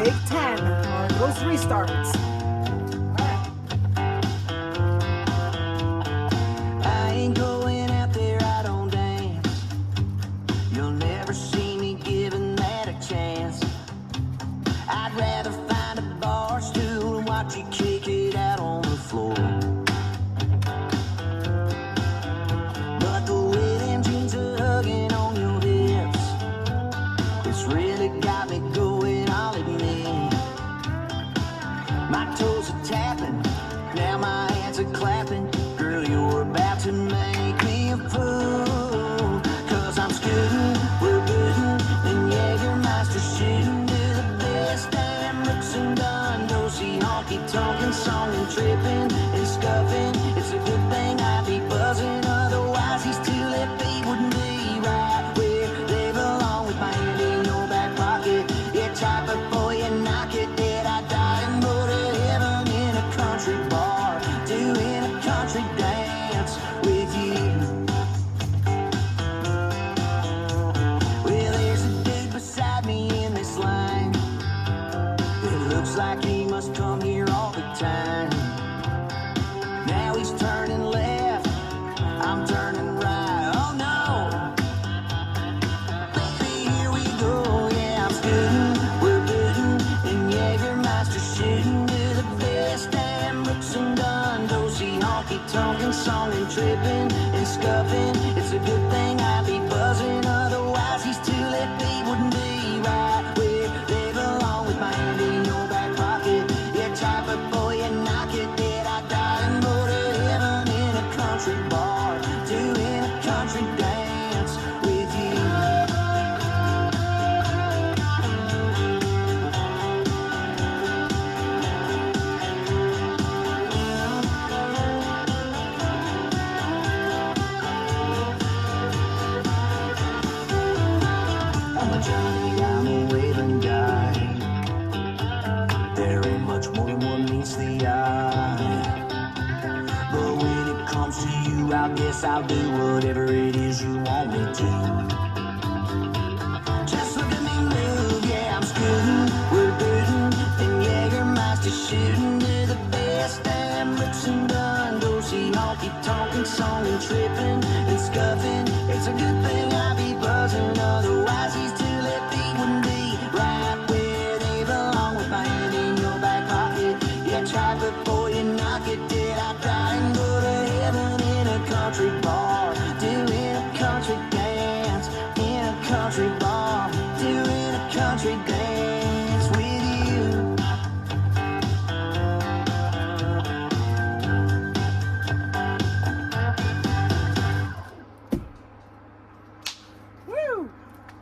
take 10 on those restarts. I ain't going out there, I don't dance. You'll never see me giving that a chance. I'd rather find a bar stool and watch you kick it out on the floor. But the way them jeans are hugging on your hips, it's really got me going all at me. My toes are tapping, now my hands are clapping. Girl, you're about to make me a fool. Cause I'm scootin', we're bootin', and Jägermeister shootin' to the best damn looks and done. Dosey honky tonkin' song and trippin' and scuffin'. It's a good thing I be buzzin', otherwise these two-lip feet wouldn't be right where they belong. With my hand in your back pocket, yeah, try before you knock it dead. I die and go to heaven in a country bar, doing a country dance with you. Well, there's a dude beside me in this line. It looks like he must come here all the time. Now he's turning left, I'm turning right. Oh no, baby, here we go. Yeah, I'm scootin', we're bootin', and Jägermeister shootin' to the best damn looks and done. Dosey honky tonkin' song and trippin' and scuffin'. It's a good thing I be buzzin', otherwise these two-lip feet wouldn't be right where they belong. With my hand in your back pocket, yeah, try before you knock it dead. I die and go to heaven in a country bar, doing a country dance with you. I'm a Johnny, I'm a waving guy. There ain't much more than one meets the eye. But when it comes to you, I guess I'll do